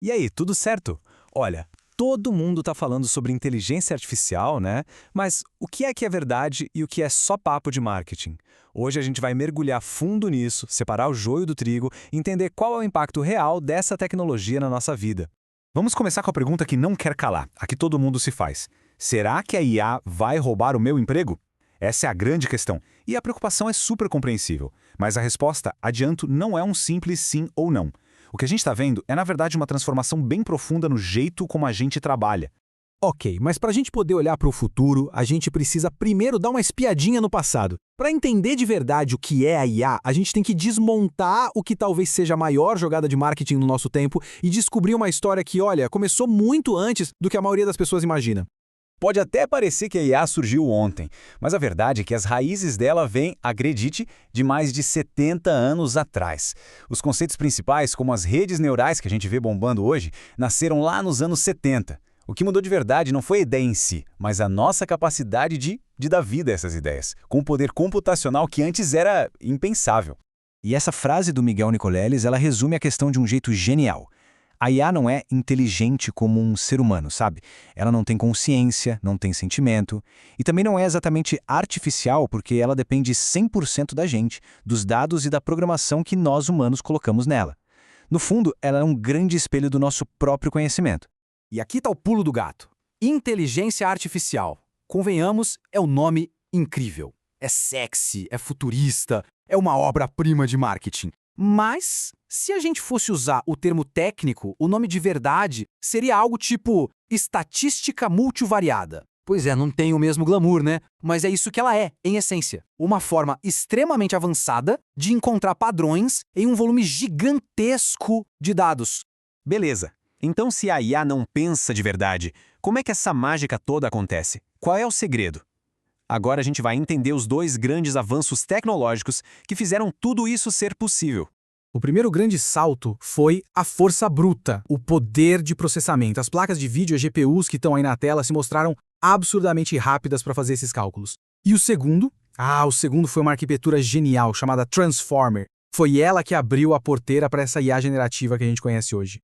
E aí, tudo certo? Olha, todo mundo está falando sobre inteligência artificial, né? Mas o que é verdade e o que é só papo de marketing? Hoje a gente vai mergulhar fundo nisso, separar o joio do trigo e entender qual é o impacto real dessa tecnologia na nossa vida. Vamos começar com a pergunta que não quer calar, a que todo mundo se faz. Será que a IA vai roubar o meu emprego? Essa é a grande questão. E a preocupação é super compreensível. Mas a resposta, adianto, não é um simples sim ou não. O que a gente está vendo é, na verdade, uma transformação bem profunda no jeito como a gente trabalha. Ok, mas para a gente poder olhar para o futuro, a gente precisa primeiro dar uma espiadinha no passado. Para entender de verdade o que é a IA, a gente tem que desmontar o que talvez seja a maior jogada de marketing no nosso tempo e descobrir uma história que, olha, começou muito antes do que a maioria das pessoas imagina. Pode até parecer que a IA surgiu ontem, mas a verdade é que as raízes dela vêm, acredite, de mais de 70 anos atrás. Os conceitos principais, como as redes neurais que a gente vê bombando hoje, nasceram lá nos anos 70. O que mudou de verdade não foi a ideia em si, mas a nossa capacidade de dar vida a essas ideias, com um poder computacional que antes era impensável. E essa frase do Miguel Nicoleles, ela resume a questão de um jeito genial. A IA não é inteligente como um ser humano, sabe? Ela não tem consciência, não tem sentimento, e também não é exatamente artificial porque ela depende 100% da gente, dos dados e da programação que nós humanos colocamos nela. No fundo, ela é um grande espelho do nosso próprio conhecimento. E aqui está o pulo do gato. Inteligência artificial. Convenhamos, é um nome incrível. É sexy, é futurista, é uma obra-prima de marketing. Mas, se a gente fosse usar o termo técnico, o nome de verdade seria algo tipo estatística multivariada. Pois é, não tem o mesmo glamour, né? Mas é isso que ela é, em essência. Uma forma extremamente avançada de encontrar padrões em um volume gigantesco de dados. Beleza. Então, se a IA não pensa de verdade, como é que essa mágica toda acontece? Qual é o segredo? Agora a gente vai entender os dois grandes avanços tecnológicos que fizeram tudo isso ser possível. O primeiro grande salto foi a força bruta, o poder de processamento. As placas de vídeo, as GPUs que estão aí na tela, se mostraram absurdamente rápidas para fazer esses cálculos. E o segundo? O segundo foi uma arquitetura genial chamada Transformer. Foi ela que abriu a porteira para essa IA generativa que a gente conhece hoje.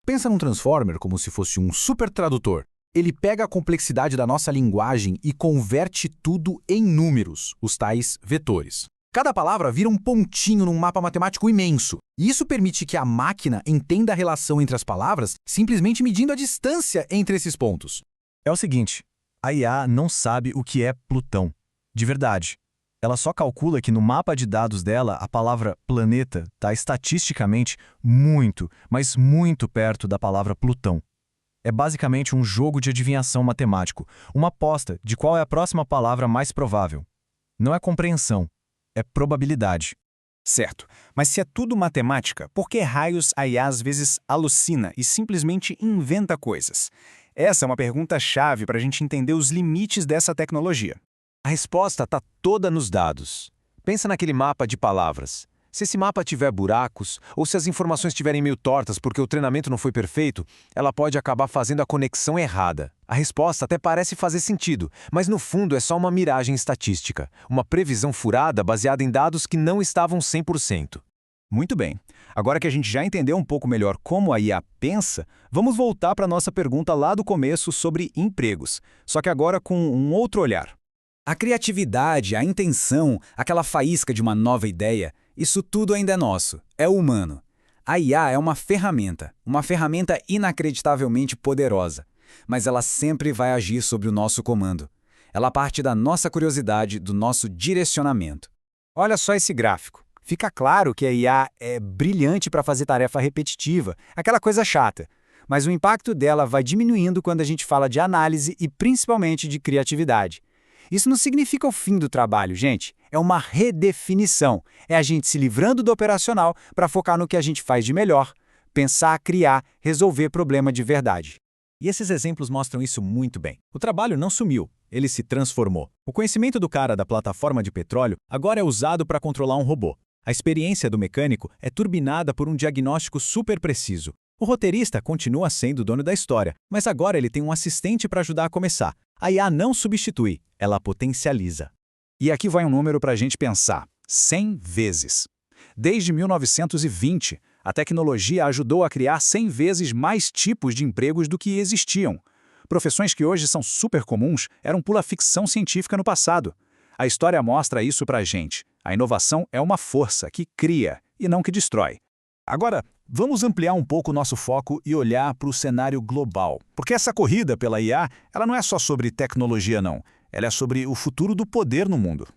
Pensa num Transformer como se fosse um super tradutor. Ele pega a complexidade da nossa linguagem e converte tudo em números, os tais vetores. Cada palavra vira um pontinho num mapa matemático imenso. E isso permite que a máquina entenda a relação entre as palavras simplesmente medindo a distância entre esses pontos. É o seguinte, a IA não sabe o que é Plutão, de verdade. Ela só calcula que no mapa de dados dela a palavra planeta está estatisticamente muito, mas muito perto da palavra Plutão. É basicamente um jogo de adivinhação matemático, uma aposta de qual é a próxima palavra mais provável. Não é compreensão, é probabilidade. Certo, mas se é tudo matemática, por que raios a IA às vezes alucina e simplesmente inventa coisas? Essa é uma pergunta-chave para a gente entender os limites dessa tecnologia. A resposta está toda nos dados. Pensa naquele mapa de palavras. Se esse mapa tiver buracos, ou se as informações estiverem meio tortas porque o treinamento não foi perfeito, ela pode acabar fazendo a conexão errada. A resposta até parece fazer sentido, mas no fundo é só uma miragem estatística, uma previsão furada baseada em dados que não estavam 100%. Muito bem, agora que a gente já entendeu um pouco melhor como a IA pensa, vamos voltar para a nossa pergunta lá do começo sobre empregos, só que agora com um outro olhar. A criatividade, a intenção, aquela faísca de uma nova ideia, isso tudo ainda é nosso, é humano. A IA é uma ferramenta inacreditavelmente poderosa, mas ela sempre vai agir sob o nosso comando. Ela parte da nossa curiosidade, do nosso direcionamento. Olha só esse gráfico. Fica claro que a IA é brilhante para fazer tarefa repetitiva, aquela coisa chata, mas o impacto dela vai diminuindo quando a gente fala de análise e principalmente de criatividade. Isso não significa o fim do trabalho, gente. É uma redefinição. É a gente se livrando do operacional para focar no que a gente faz de melhor, pensar, criar, resolver problema de verdade. E esses exemplos mostram isso muito bem. O trabalho não sumiu, ele se transformou. O conhecimento do cara da plataforma de petróleo agora é usado para controlar um robô. A experiência do mecânico é turbinada por um diagnóstico super preciso. O roteirista continua sendo o dono da história, mas agora ele tem um assistente para ajudar a começar. A IA não substitui, ela potencializa. E aqui vai um número para a gente pensar: 100 vezes. Desde 1920, A tecnologia ajudou a criar 100 vezes mais tipos de empregos do que existiam. Profissões que hoje são super comuns eram pura ficção científica no passado. A história mostra isso pra gente. A inovação é uma força que cria e não que destrói. Agora, vamos ampliar um pouco o nosso foco e olhar para o cenário global. Porque essa corrida pela IA, ela não é só sobre tecnologia, não. Ela é sobre o futuro do poder no mundo.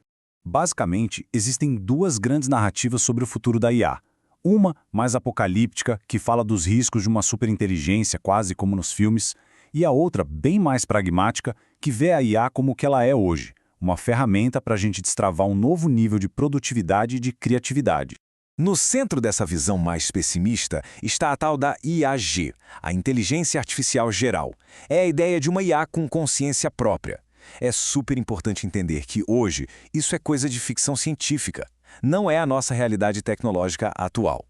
Basicamente, existem duas grandes narrativas sobre o futuro da IA. Uma, mais apocalíptica, que fala dos riscos de uma superinteligência, quase como nos filmes, e a outra, bem mais pragmática, que vê a IA como o que ela é hoje, uma ferramenta para a gente destravar um novo nível de produtividade e de criatividade. No centro dessa visão mais pessimista está a tal da IAG, a Inteligência Artificial Geral. É a ideia de uma IA com consciência própria. É super importante entender que hoje isso é coisa de ficção científica, não é a nossa realidade tecnológica atual.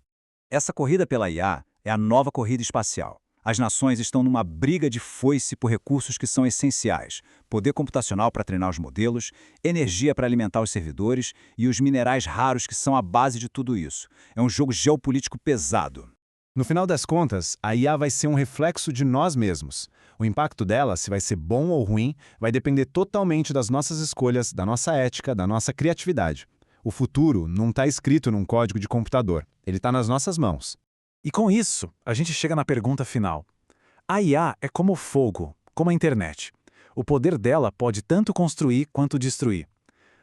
Essa corrida pela IA é a nova corrida espacial. As nações estão numa briga de foice por recursos que são essenciais: poder computacional para treinar os modelos, energia para alimentar os servidores e os minerais raros que são a base de tudo isso. É um jogo geopolítico pesado. No final das contas, a IA vai ser um reflexo de nós mesmos. O impacto dela, se vai ser bom ou ruim, vai depender totalmente das nossas escolhas, da nossa ética, da nossa criatividade. O futuro não está escrito num código de computador, ele está nas nossas mãos. E com isso, a gente chega na pergunta final. A IA é como o fogo, como a internet. O poder dela pode tanto construir quanto destruir.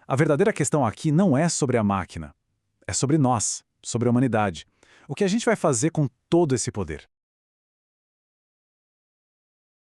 A verdadeira questão aqui não é sobre a máquina. É sobre nós, sobre a humanidade. O que a gente vai fazer com todo esse poder?